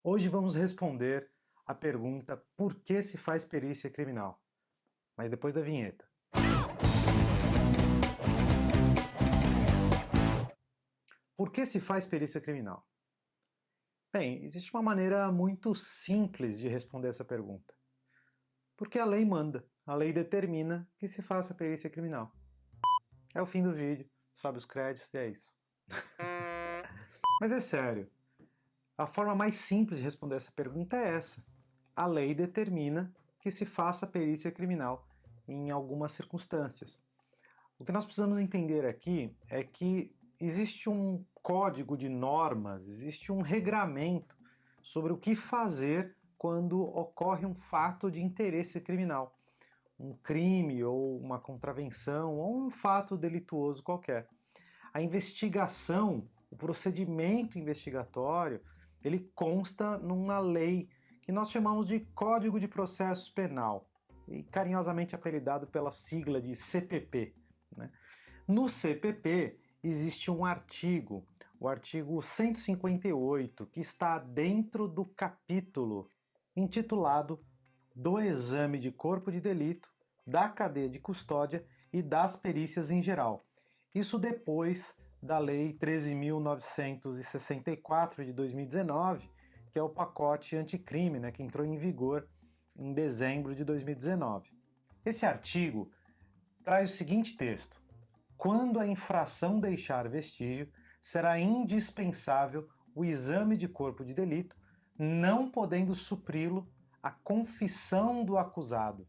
Hoje vamos responder a pergunta por que se faz perícia criminal, mas depois da vinheta. Por que se faz perícia criminal? Bem, existe uma maneira muito simples de responder essa pergunta. Porque a lei manda, a lei determina que se faça perícia criminal. É o fim do vídeo, sobe os créditos e é isso. Mas é sério, a forma mais simples de responder essa pergunta é essa. A lei determina que se faça perícia criminal em algumas circunstâncias. O que nós precisamos entender aqui é que existe um código de normas, existe um regramento sobre o que fazer quando ocorre um fato de interesse criminal, um crime ou uma contravenção ou um fato delituoso qualquer. A investigação, o procedimento investigatório, ele consta numa lei que nós chamamos de Código de Processo Penal, e carinhosamente apelidado pela sigla de CPP. Né? No CPP existe um artigo, o artigo 158, que está dentro do capítulo intitulado do exame de corpo de delito, da cadeia de custódia e das perícias em geral. Isso depois da Lei 13.964 de 2019, que é o pacote anticrime, né, que entrou em vigor em dezembro de 2019. Esse artigo traz o seguinte texto: quando a infração deixar vestígio, será indispensável o exame de corpo de delito, não podendo supri-lo a confissão do acusado.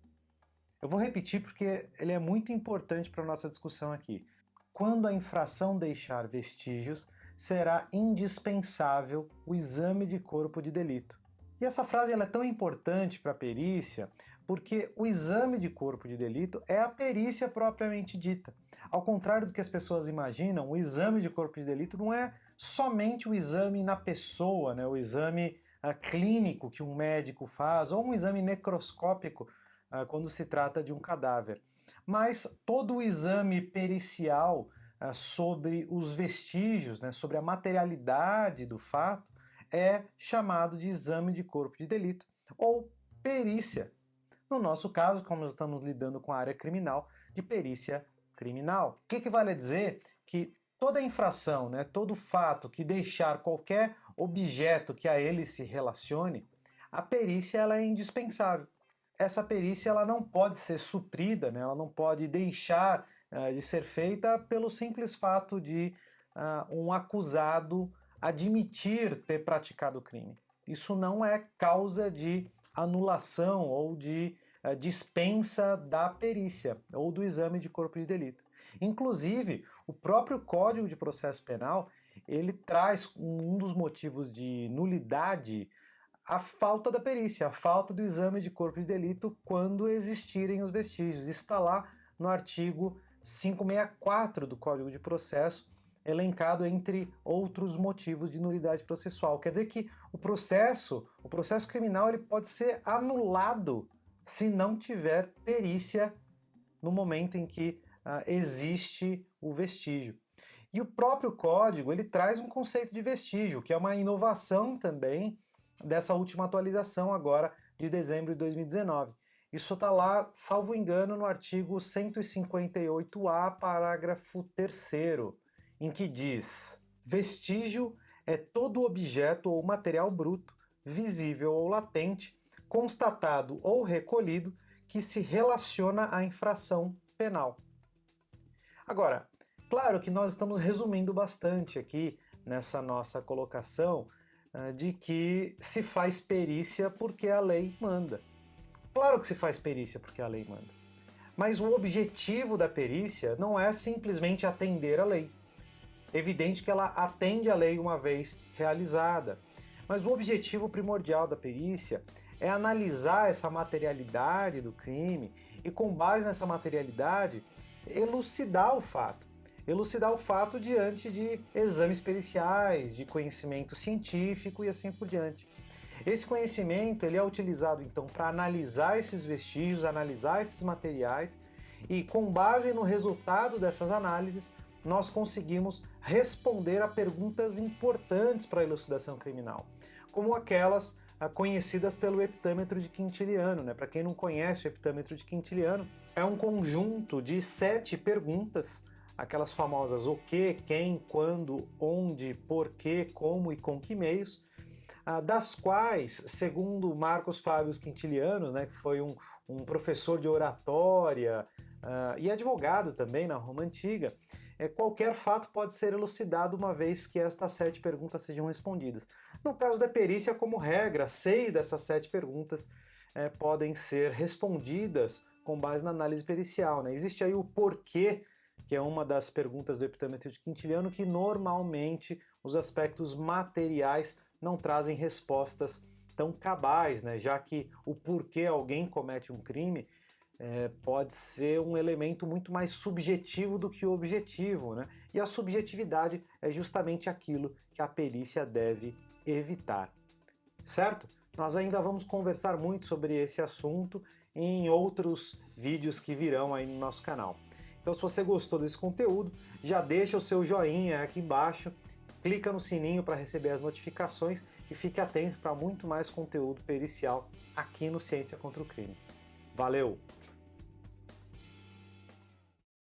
Eu vou repetir porque ele é muito importante para a nossa discussão aqui. Quando a infração deixar vestígios, será indispensável o exame de corpo de delito. E essa frase ela é tão importante para a perícia porque o exame de corpo de delito é a perícia propriamente dita. Ao contrário do que as pessoas imaginam, o exame de corpo de delito não é somente o exame na pessoa, né, o exame clínico que um médico faz, ou um exame necroscópico quando se trata de um cadáver. Mas todo o exame pericial sobre os vestígios, né, sobre a materialidade do fato, é chamado de exame de corpo de delito ou perícia. No nosso caso, como nós estamos lidando com a área criminal, de perícia criminal. O que equivale a dizer que toda infração, né, todo fato que deixar qualquer objeto que a ele se relacione, a perícia ela é indispensável. Essa perícia ela não pode ser suprida, né, ela não pode deixar de ser feita pelo simples fato de um acusado admitir ter praticado o crime. Isso não é causa de anulação ou de dispensa da perícia ou do exame de corpo de delito. Inclusive, o próprio Código de Processo Penal, ele traz um dos motivos de nulidade a falta da perícia, a falta do exame de corpo de delito quando existirem os vestígios. Isso está lá no artigo 564 do Código de Processo, elencado entre outros motivos de nulidade processual. Quer dizer que o processo criminal ele pode ser anulado se não tiver perícia no momento em que existe o vestígio. E o próprio código ele traz um conceito de vestígio, que é uma inovação também dessa última atualização agora de dezembro de 2019. Isso está lá, salvo engano, no artigo 158A, parágrafo 3º, em que diz: vestígio é todo objeto ou material bruto, visível ou latente, constatado ou recolhido, que se relaciona à infração penal. Agora, claro que nós estamos resumindo bastante aqui nessa nossa colocação de que se faz perícia porque a lei manda. Claro que se faz perícia porque a lei manda. Mas o objetivo da perícia não é simplesmente atender a lei. É evidente que ela atende a lei uma vez realizada. Mas o objetivo primordial da perícia é analisar essa materialidade do crime e, com base nessa materialidade, elucidar o fato. Elucidar o fato diante de exames periciais, de conhecimento científico e assim por diante. Esse conhecimento ele é utilizado então para analisar esses vestígios, analisar esses materiais e, com base no resultado dessas análises, nós conseguimos responder a perguntas importantes para a elucidação criminal, como aquelas conhecidas pelo heptâmetro de Quintiliano, né? Para quem não conhece, o heptâmetro de Quintiliano é um conjunto de 7 perguntas, aquelas famosas o que, quem, quando, onde, porquê, como e com que meios, das quais, segundo Marcos Fábio Quintiliano, né, que foi um professor de oratória e advogado também na Roma Antiga, qualquer fato pode ser elucidado uma vez que estas 7 perguntas sejam respondidas. No caso da perícia, como regra, 6 dessas 7 perguntas podem ser respondidas com base na análise pericial, né? Existe aí o porquê, que é uma das perguntas do heptâmetro de Quintiliano, que normalmente os aspectos materiais não trazem respostas tão cabais, né? Já que o porquê alguém comete um crime pode ser um elemento muito mais subjetivo do que objetivo, né? E a subjetividade é justamente aquilo que a perícia deve evitar, certo? Nós ainda vamos conversar muito sobre esse assunto em outros vídeos que virão aí no nosso canal. Então, se você gostou desse conteúdo, já deixa o seu joinha aqui embaixo, clica no sininho para receber as notificações e fique atento para muito mais conteúdo pericial aqui no Ciência contra o Crime. Valeu!